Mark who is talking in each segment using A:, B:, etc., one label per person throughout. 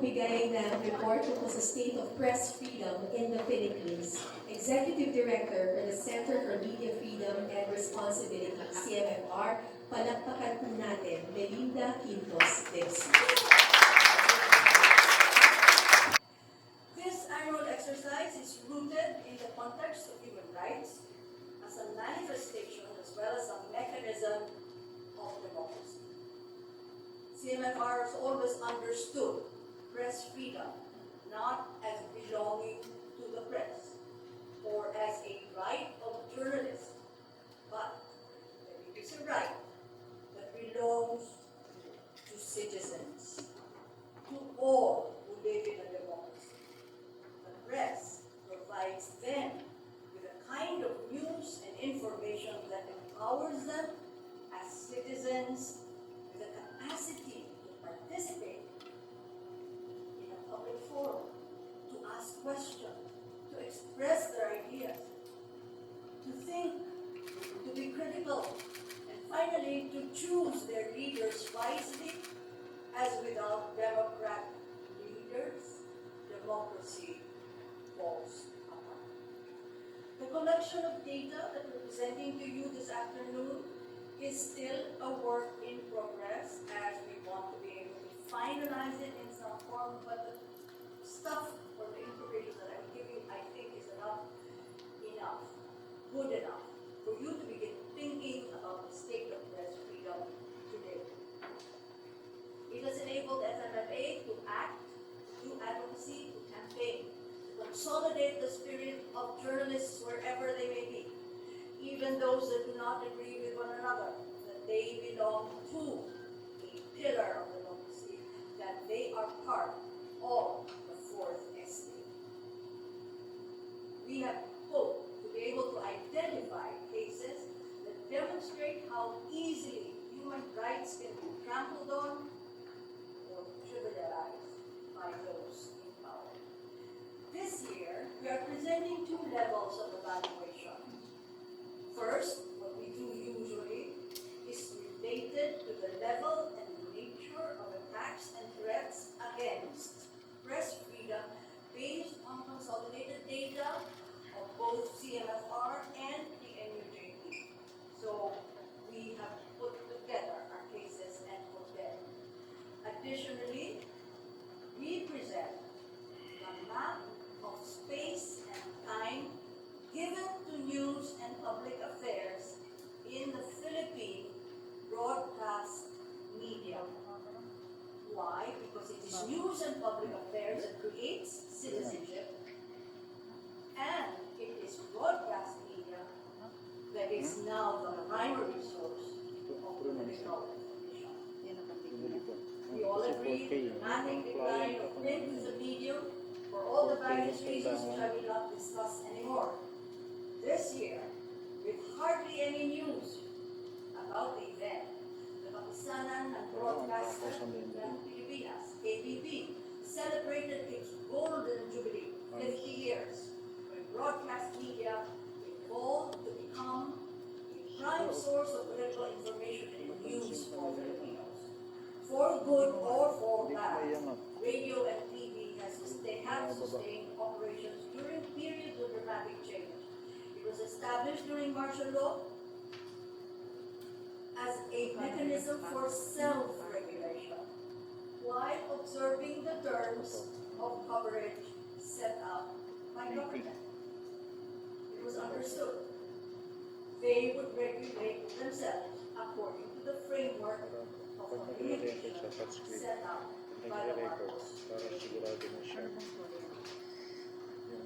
A: magbigay ng report tungkol sa state of press freedom in the Philippines. Executive Director for the Center for Media Freedom and Responsibility, CMFR, palakpakan po natin, Melinda Quintos.
B: This annual exercise is rooted in the context of human rights as a manifestation as well as a mechanism of democracy. CMFR has always understood press freedom not as belonging to the press or as a right of journalists, but that it is a right that belongs to citizens, to all who live in a democracy. The press provides them with a kind of news and information that empowers them as citizens with a capacity to participate in a public forum, to ask questions, to express their ideas, to think, to be critical, and finally to choose their leaders wisely, as without democratic leaders, democracy falls apart. The collection of data that we're presenting to you this afternoon is still a work in progress, as we want to be able to finalize it in some form, but the stuff or the information that I'm giving, I think, is enough, good enough, for you to begin thinking about the state of press freedom today. It has enabled FMFA to act, to do advocacy, to campaign, to consolidate the spirit of journalists wherever they may be, even those that do not agree with one another, that they belong to a pillar of democracy, that they are part of the fourth estate. We have hoped to be able to identify cases that demonstrate how easily human rights can be trampled on or trivialized by those in power. This year, we are presenting two levels of evaluation. First, what we do usually is related to the level and nature of attacks and threats against press freedom based on consolidated data of both CMFR and the NUJP. So we have put together our cases and put them. Additionally, we present the map of space and time given to news and public affairs in the Philippine broadcast media. Why? Because it is news and public affairs that creates citizenship, and it is broadcast media that is now the primary source of political information. We all agree that the dramatic decline of print is a medium for all the various reasons which I will not discuss anymore. This year, with hardly any news about the event, the Kapisanan ng Broadcaster ng Pilipinas, KBP, celebrated its golden jubilee, 50 years, when broadcast media evolved to become a prime source of political information and news for Filipinos. For good or for bad, radio and TV have sustained operations during periods of dramatic change. It was established during martial law as a mechanism for self-regulation, while observing the terms of coverage set out by government. It was understood they would regulate themselves according to the framework of communication set out by the Marcos.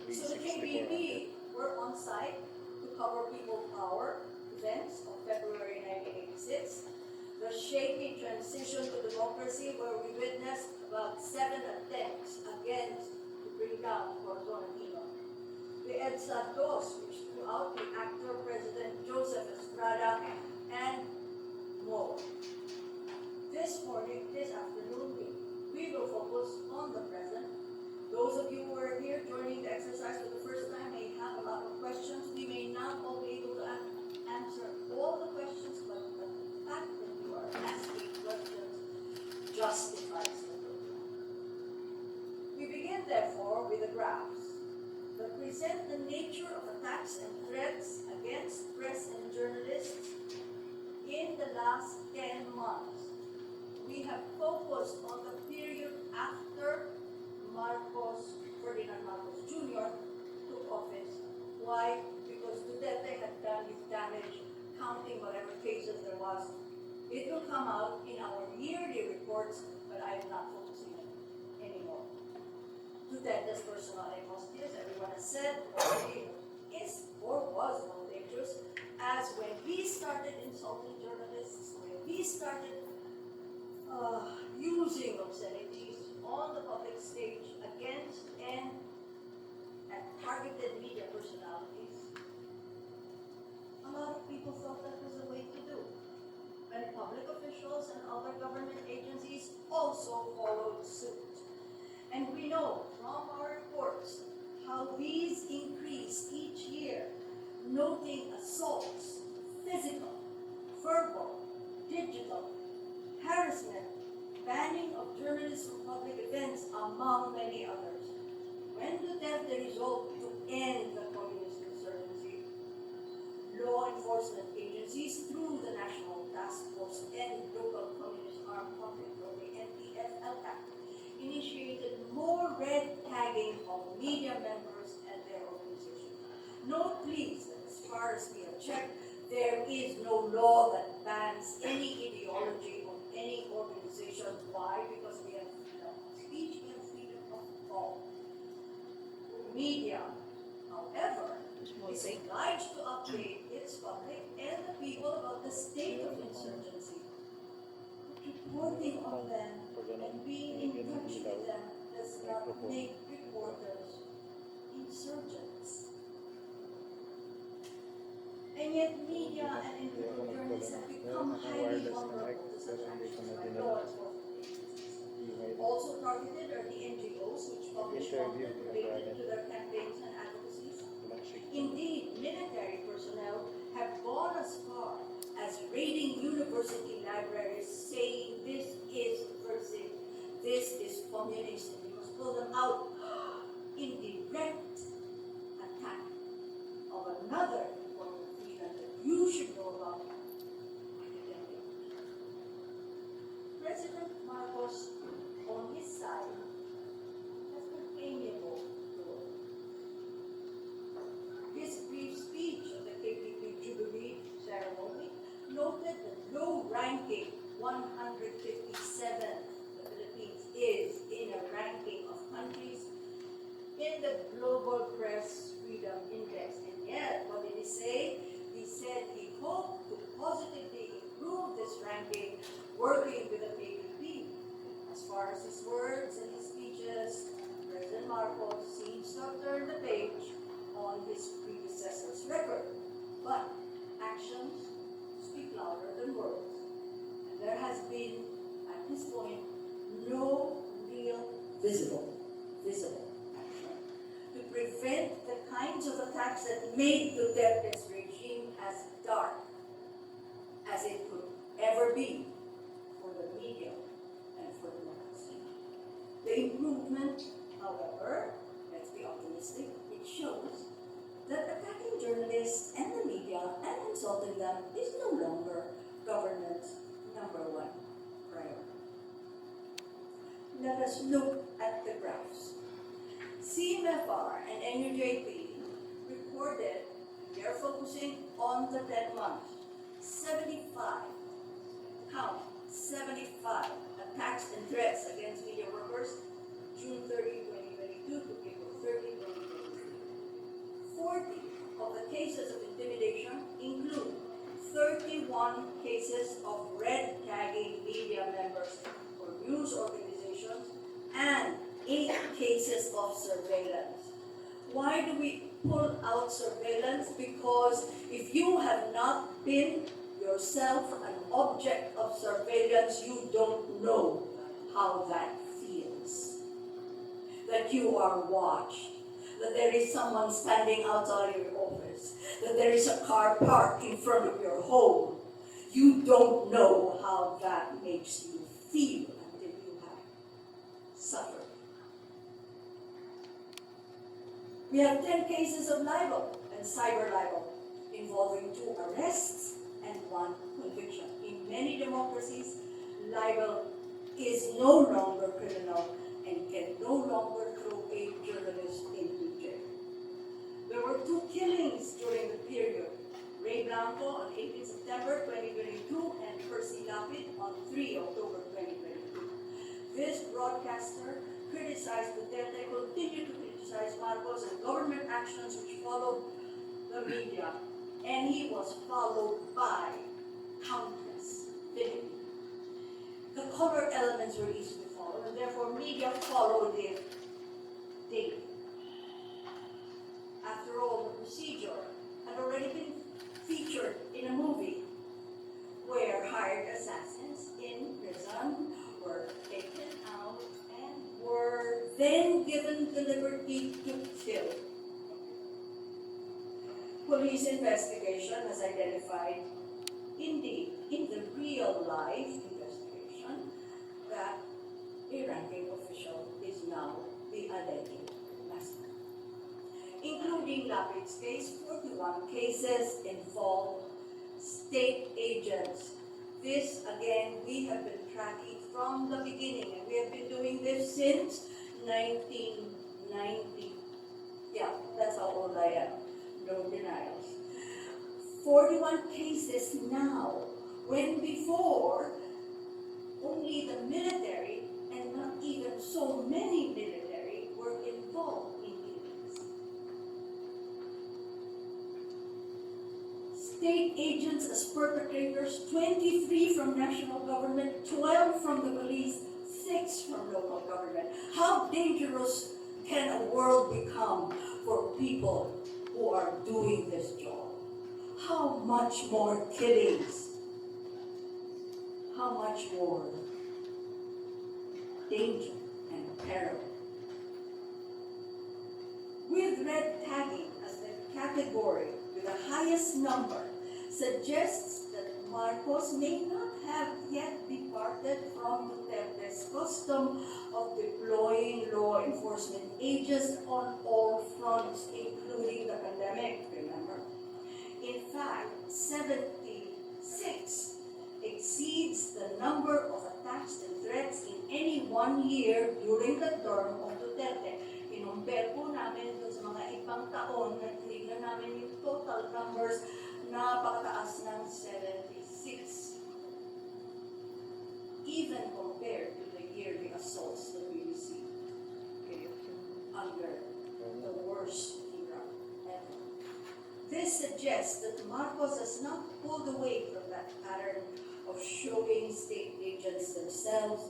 B: So the KBP were on site to cover people power events of February 1986, the shaky transition to democracy where we witnessed about 7 attempts against to bring down Corazon Aquino, the EDSA DOS, which threw out the actor President Joseph Estrada, and more. This morning, this afternoon, we will focus on the present. Those of you who are here joining the exercise for the first time may have a lot of questions. We may not all be able to answer all the questions, but the fact that you are asking questions justifies the program. graphs that present the nature of attacks and threats against press and journalists in the last 10 months. We have focused on the period after Ferdinand Marcos Jr. took office. Why? Because Duterte had done his damage counting whatever cases there was. It will come out in our yearly reports, but I am not focusing on it anymore. Duterte's personal animosity, as everyone has said, is or was more dangerous, as when he started insulting journalists, when he started using obscenities on the public stage against and targeted media personalities, a lot of people thought that was the way to do. And public officials and other government agencies also followed suit. And we know from our reports how these increase each year, noting assaults, physical, verbal, digital, harassment, banning of journalists from public events, among many others. When Duterte resolved to end the communist insurgency, law enforcement agencies through the National Task Force and Local Communist Armed Conflict, or the NTFL Act, initiated more red tagging of media members and their organizations. Note please that as far as we have checked, there is no law that bans any ideology on any organization. Why? Because we have freedom of speech and freedom of thought. Media, however, is obliged to update its public and the people about the state of insurgency. Reporting on them and being in touch with them does not make reporters insurgents. And yet media and individual journalists have become highly vulnerable to such actions by law enforcement agencies. Also targeted are the NGOs which publish content related to their campaigns and advocacies. Indeed, military personnel have gone as far as raiding university libraries, saying this is subversive, this is communist, and you must pull them out, in direct attack of another important freedom that you should know about. President Marcos, on his side, has been amiable to all. His brief speech at the KPP Jubilee ceremony noted the low ranking 157 the Philippines is in a ranking of countries in the Global Press Freedom Index. And yet, what did he say? He said he hoped to positively improve this ranking working with the KPP. As far as his words and his speeches, President Marcos seems to have turned the page on his predecessor's record. But actions speak louder than words. And there has been, at this point, no real visible action to prevent the kinds of attacks that made Duterte's regime as dark as it could ever be for the media and for democracy. The improvement, however, let's be optimistic, it shows that attacking journalists and the media and insulting them is no longer government's #1 priority. Let us look at the graphs. CMFR and NUJP reported, they are focusing on the 10 months, 75 attacks and threats against media workers, June 30, 2022 to April 30, 2023. 40 of the cases of intimidation include 31 cases of red tagging media members or news organizations and 8 cases of surveillance. Why do we pull out surveillance? Because if you have not been yourself an object of surveillance, you don't know how that feels. That you are watched, that there is someone standing outside your office, that there is a car parked in front of your home. You don't know how that makes you feel until you have suffered. We have 10 cases of libel and cyber libel involving 2 arrests and 1 conviction. In many democracies, libel is no longer criminal and can no longer throw a journalist into jail. There were 2 killings during the period. Ray Blanco on 18 September 2022 and Percy Lapid on 3 October 2022. This broadcaster criticized Duterte, continued to criticize Marcos and government actions which followed the media, and he was followed by countless Filipinos. The color elements were easy to follow, and therefore media followed it daily. After all, the procedure had already been featured in a movie where hired assassins in prison were taken out and were then given the liberty to kill. Police investigation has identified, indeed, in the real life investigation, that a ranking official is now the alleged master. Including Lapid's case, 41 cases involve state agents. This, again, we have been tracking from the beginning, and we have been doing this since 1990. Yeah, that's how old I am. No denials. 41 cases now, when before only the military, and not even so many military, were involved in killings. State agents as perpetrators, 23 from national government, 12 from the police, 6 from local government. How dangerous can a world become for people who are doing this job? How much more killings? How much more danger and peril? With red tagging as the category with the highest number suggests that Marcos may not have yet departed from Duterte's custom of deploying law enforcement agents on all fronts, including the pandemic, remember? In fact, 76 exceeds the number of attacks and threats in any one year during the term of Duterte. Kinumpare po namin dun sa mga ibang taon na tinignan namin yung total numbers, napakataas ng 76. Even compared to the yearly assaults that we received under the worst era ever. This suggests that Marcos has not pulled away from that pattern of showing state agents themselves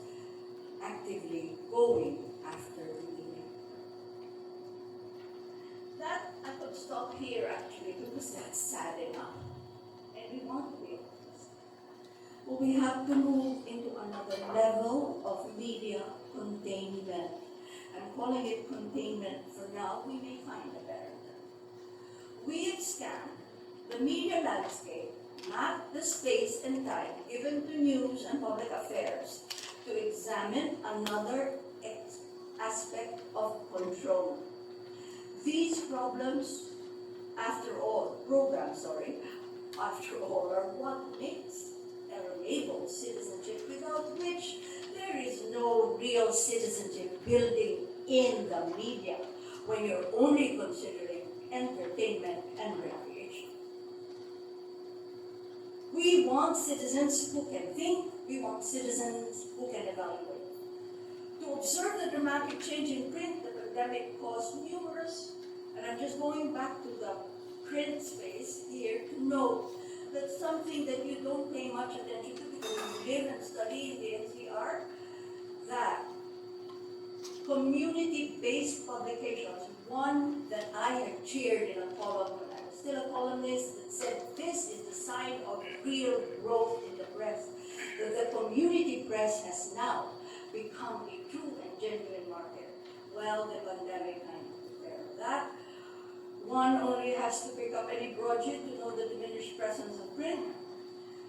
B: actively going after the media. That I could stop here actually because that's sad enough. And we want to be honest. But we have to move into another level of media containment. I'm calling it containment for now. We may find a better term. We have scanned the media landscape, not the space and time given to news and public affairs, to examine another aspect of control. These programs, after all, are what makes or enables citizenship, without which there is no real citizenship building in the media when you're only considering entertainment and recreation. We want citizens who can think, we want citizens who can evaluate. To observe the dramatic change in print, the pandemic caused numerous, and I'm just going back to the print space here to note that something that you don't pay much attention to because you live and study in the NCR, that community-based publications, one that I had cheered in a column when I was still a columnist, that said this is the sign of real growth in the press, that the community press has now become a true and genuine market. Well, the pandemic kind of took care of that. One only has to pick up any broadsheet to know the diminished presence of print,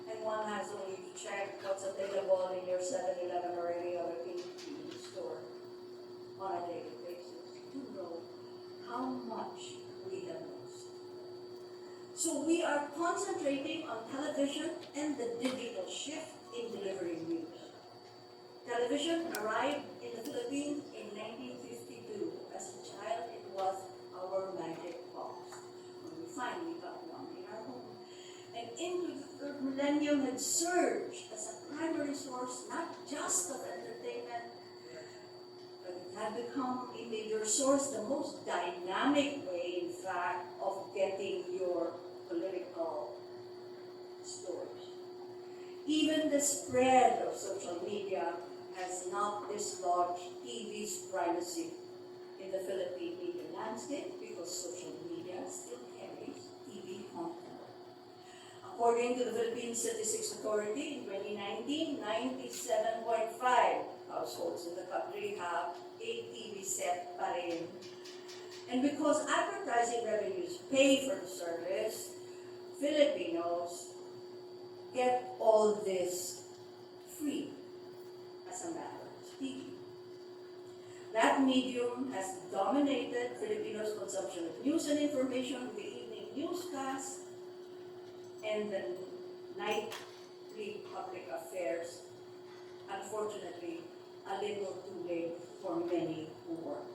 B: and one has only to check what's available in your 7-Eleven or any other convenience store on a daily basis to know how much So we are concentrating on television and the digital shift in delivering news. Television arrived in the Philippines in 1952. As a child, it was our magic box. When we finally got one in our home. And into the third millennium had surged as a primary source, not just of entertainment, but it had become a major source, the most dynamic way, in fact, of getting your political stories. Even the spread of social media has not dislodged TV's primacy in the Philippine media landscape because social media still carries TV content. According to the Philippine Statistics Authority, in 2019, 97.5 households in the country have a TV set pa rin. And because advertising revenues pay for the service, Filipinos get all this free, as a matter of speaking. That medium has dominated Filipinos' consumption of news and information with the evening newscast and the nightly public affairs, unfortunately, a little too late for many who work.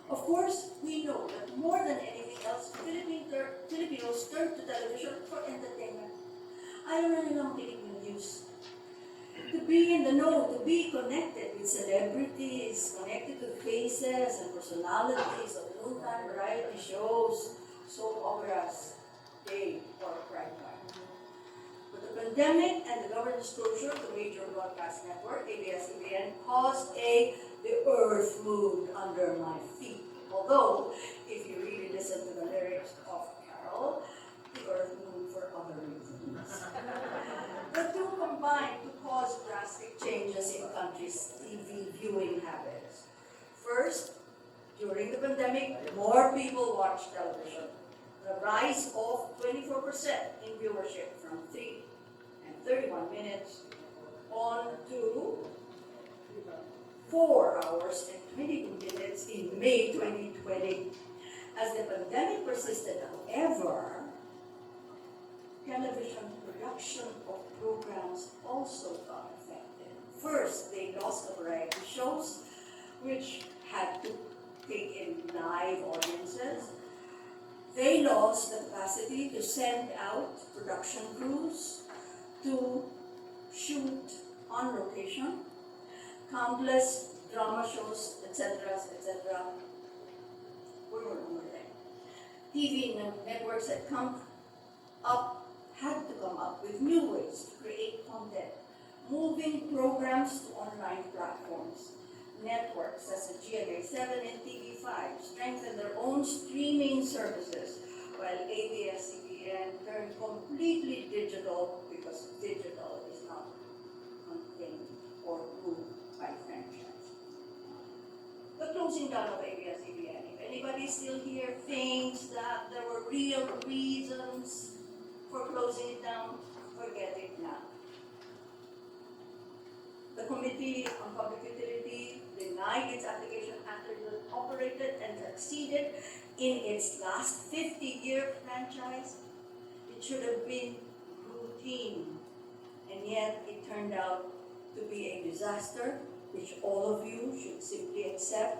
B: Of course, we know that more than anything else, Filipinos turn to television for entertainment. Ayaw na nilang kinig ng news. To be in the know, to be connected with celebrities, connected to faces and personalities of noontime variety shows, soap operas, day or prime time. But the pandemic and the government's closure of the major broadcast network, ABS-CBN, caused the earth moved under my feet. Although, if you really listen to the lyrics of Carol, the earth moved for other reasons. The two combined to cause drastic changes in the country's TV viewing habits. First, during the pandemic, more people watched television. The rise of 24% in viewership from 3 and 31 minutes on to 4 hours and 22 minutes in May 2020. As the pandemic persisted, however, television production of programs also got affected. First, they lost the variety shows, which had to take in live audiences. They lost the capacity to send out production crews to shoot on location. Countless drama shows, etc., etc. were no longer there. TV networks had to come up with new ways to create content, moving programs to online platforms. Networks such as GMA7 and TV5 strengthened their own streaming services, while ABS-CBN turned completely digital because digital is not contained or ruled by franchise. The closing down of ABS-CBN, if anybody still here thinks that there were real reasons for closing it down, forget it now. The Committee on Public Utility denied its application after it operated and succeeded in its last 50-year franchise. It should have been routine, and yet it turned out to be a disaster, which all of you should simply accept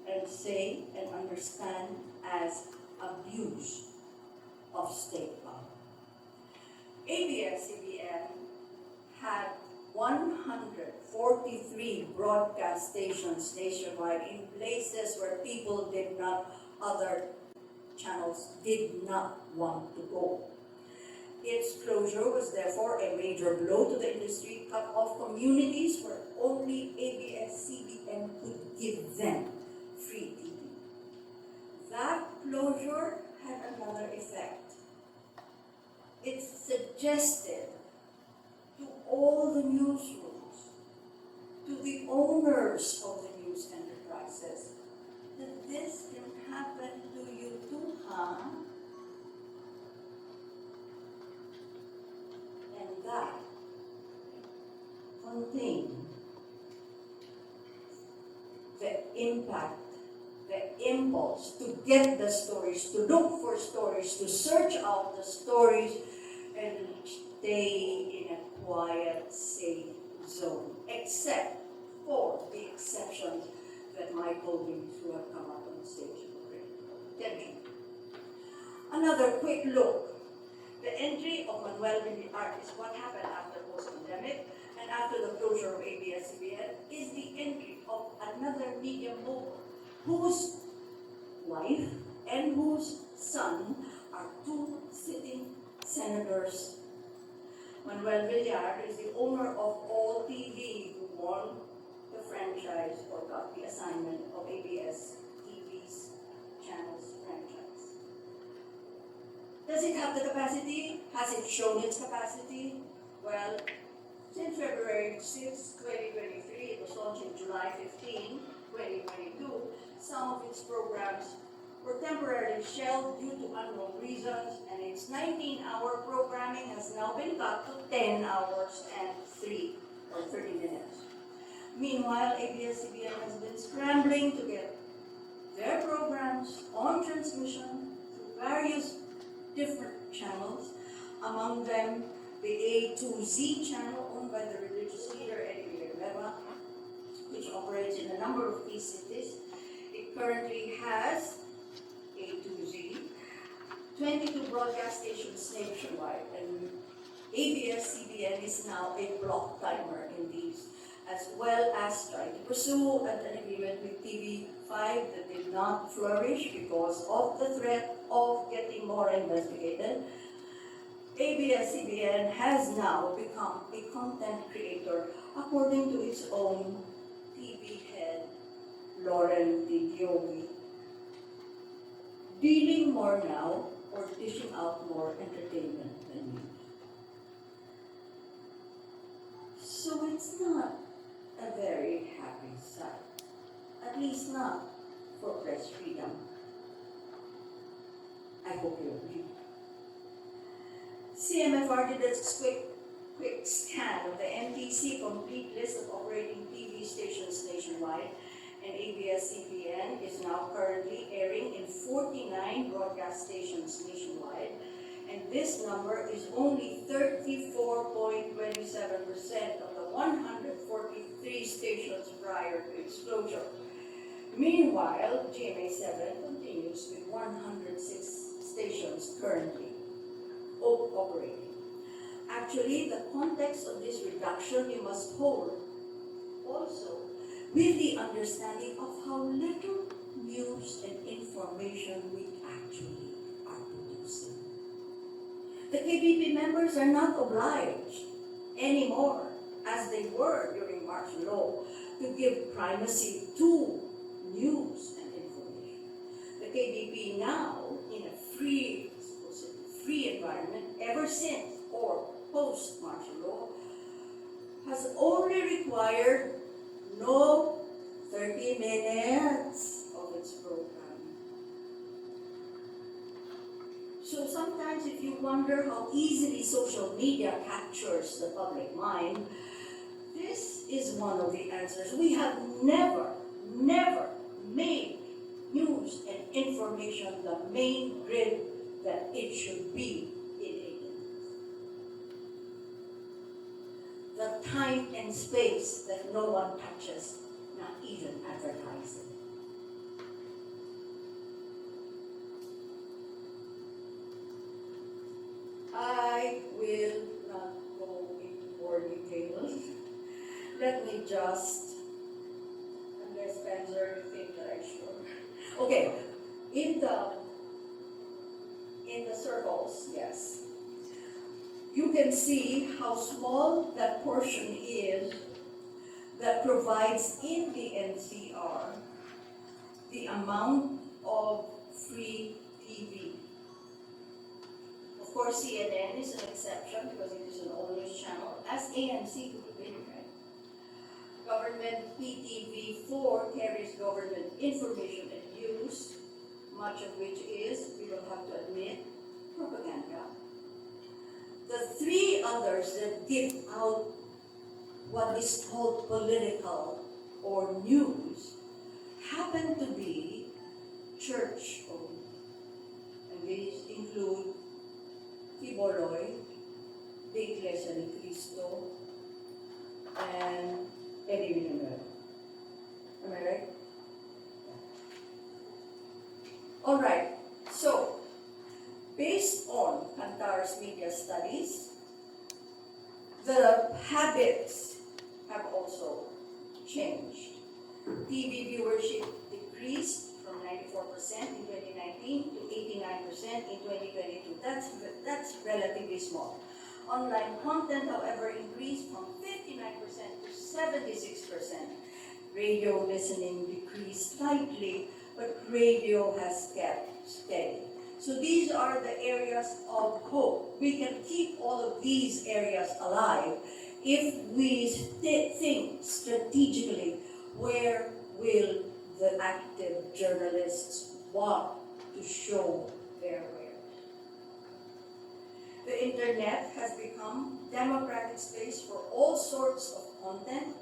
B: and say and understand as abuse of state power. ABS-CBN had 143 broadcast stations nationwide in places where people other channels did not want to go. Its closure was therefore a major blow to the industry, cut off communities where only ABS-CBN could give them free TV. That closure had another effect. It suggested to all the newsrooms, to the owners of the news enterprises, that this can happen to you too, huh? And that contained the impact the impulse to get the stories, to look for stories, to search out the stories, and stay in a quiet, safe zone, except for the exceptions that my colleagues who have come up on stage already called attention. Another quick look. The entry of Manuel Villar is what happened after post-pandemic, and after the closure of ABS-CBN is the entry of another media mogul whose wife and whose son are two sitting senators. Manuel Villar is the owner of All TV, who won the franchise or got the assignment of ABS TV's channels franchise. Does it have the capacity? Has it shown its capacity? Well, since February 6, 2023, it was launched in July 15, 2022, some of its programs were temporarily shelved due to unknown reasons, and its 19-hour programming has now been cut to 10 hours and 30 minutes. Meanwhile, ABS-CBN has been scrambling to get their programs on transmission through various different channels, among them the A to Z channel owned by the religious leader Eddie Villanueva, which operates in a number of key cities. It currently has A to Z, 22 broadcast stations nationwide, and ABS-CBN is now a block timer in these, as well as trying to pursue an agreement with TV5 that did not flourish because of the threat of getting more investigated. ABS-CBN has now become a content creator according to its own TV head, Lauren Digiogi, dealing more now or dishing out more entertainment than news. So it's not a very happy sight, at least not for press freedom. I hope you agree. CMFR did a quick scan of the NTC complete list of operating TV stations nationwide, and ABS-CBN is now currently airing in 49 broadcast stations nationwide, and this number is only 34.27% of the 143 stations prior to its closure. Meanwhile, GMA7 continues with 106 stations currently operating. Actually, the context of this reduction you must hold also with the understanding of how little news and information we actually are producing. The KBP members are not obliged anymore, as they were during martial law, to give primacy to news and information. The KBP now, in a free environment, ever since or post-martial law, has only required no 30 minutes of its program. So sometimes if you wonder how easily social media captures the public mind, this is one of the answers. We have never made news and information the main grid that it should be in a news. The time and space that no one touches, not even advertising. I will not go into more details. Let me just, unless Spencer, you think that I should. Okay, in the circles, yes. You can see how small that portion is that provides in the NCR the amount of free TV. Of course, CNN is an exception because it is an all-news channel, as ANC could have been, right? Government PTV4 carries government information and news, much of which is, we will have to admit, propaganda. The three others that give out what is called political or news happen to be All right, so based on Kantar's media studies, the habits have also changed. TV viewership decreased from 94% in 2019 to 89% in 2022. That's relatively small. Online content, however, increased from 59% to 76%. Radio listening decreased slightly, but radio has kept steady. So these are the areas of hope. We can keep all of these areas alive if we think strategically, where will the active journalists want to show their wares. The internet has become democratic space for all sorts of content,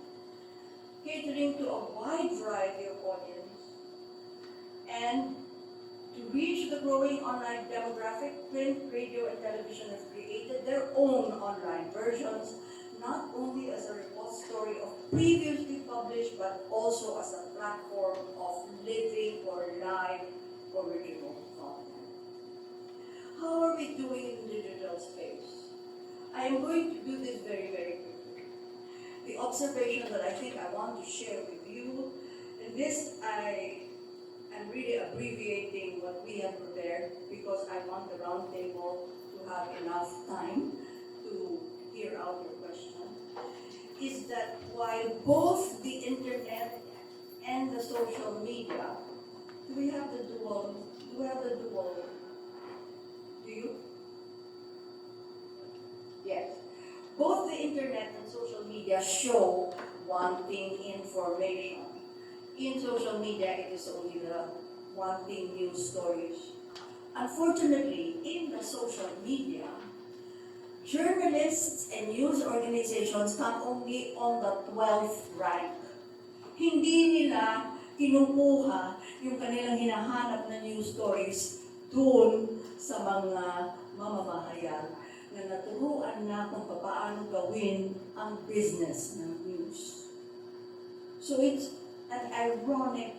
B: catering to a wide variety of audience. And to reach the growing online demographic, print, radio, and television have created their own online versions, not only as a repository of previously published, but also as a platform of living or live original content. How are we doing in the digital space? I am going to do this very, very quickly. The observation that I think I want to share with you, and this I'm really abbreviating what we have prepared because I want the roundtable to have enough time to hear out your question, is that while both the internet and the social media, do we have the dual, do you? Yes. Both the internet and social media show wanting information. In social media, it is only the wanting news stories. Unfortunately, in the social media, journalists and news organizations come only on the 12th rank. Hindi nila kinukuha yung kanilang hinahanap na news stories dun sa mga mamamahayan na naturuan na kung paano gawin ang business ng news. So it's an ironic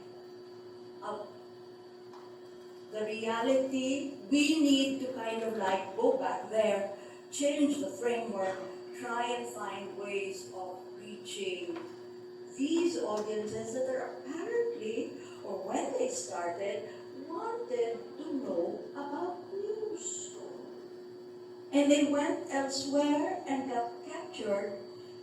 B: the reality. We need to kind of like go back there, change the framework, try and find ways of reaching these audiences that are apparently, or when they started, wanted to know about news. And they went elsewhere and got captured,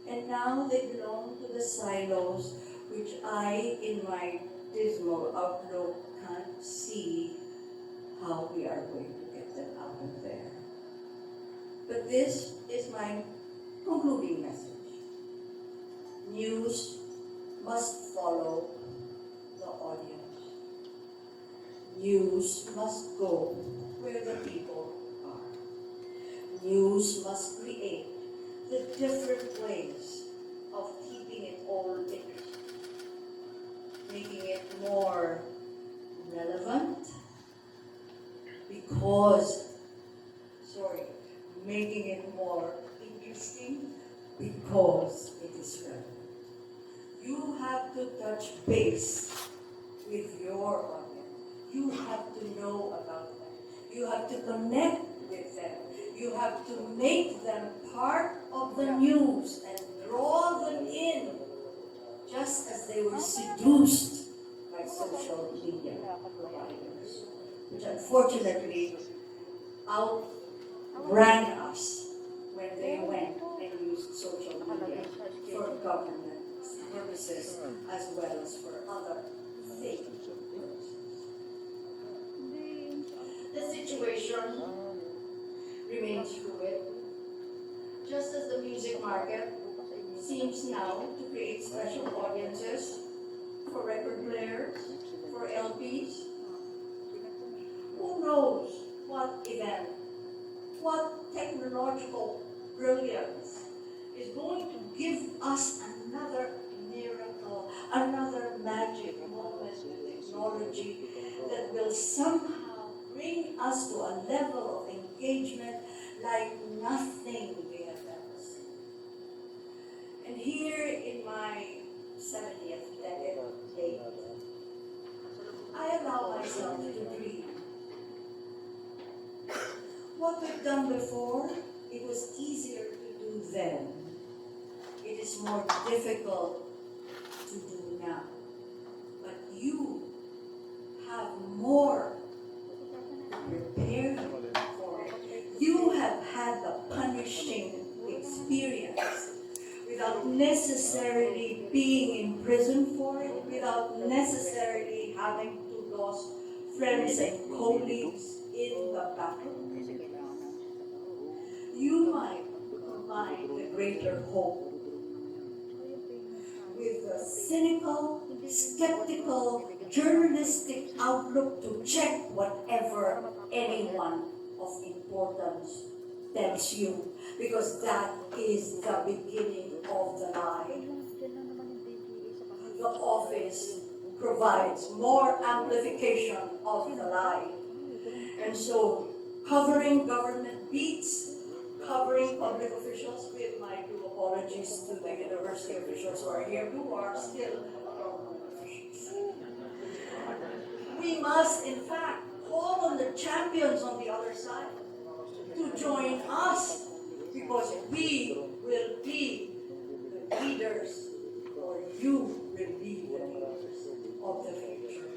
B: and now they belong to the silos, which I, in my dismal outlook, can't see how we are going to get them out of there. But this is my concluding message. News must follow the audience. News must go where the people are. News must create the different ways of keeping it all interesting, making it more relevant, making it more interesting because it is relevant. You have to touch base with your audience. You have to know about them. You have to connect with them. You have to make them part of the news and draw them in, just as they were seduced by social media providers, which unfortunately outran us when they went and used social media for government purposes as well as for other fake purposes. The situation remains fluid, just as the music market seems now to create special audiences for record players, for LPs. Who knows what event, what technological brilliance is going to give us another miracle, another magic moment with technology that will somehow bring us to a level of engagement like nothing we have ever seen. And here in my 70th decade, I allow myself to dream what we've done before, it was easier to do then. It is more difficult to do now. But you have more to prepare you for it. You have had the punishing experience without necessarily being in prison for it, without necessarily having to lose friends and colleagues in the battle. You might combine the greater hope with the cynical, skeptical, journalistic outlook to check whatever anyone of importance tells you, because that is the beginning of the lie. The office provides more amplification of the lie. And so, covering government beats, covering public officials, with my due apologies to the university officials who are here, who are still government officials. We must, in fact, call on the champions on the other side to join us, because we will be the leaders, or you will be the leaders of the future.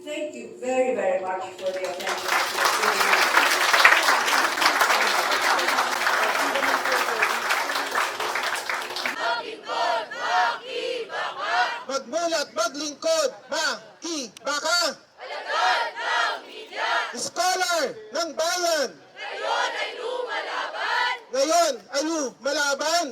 B: Thank you very, very much for the attention.
C: Magmulat, maglingkod, baka!
D: Alagad ng media!
C: Scholar ng bayan!
D: Ngayon ay lumalaban!
C: Ngayon ay lumalaban!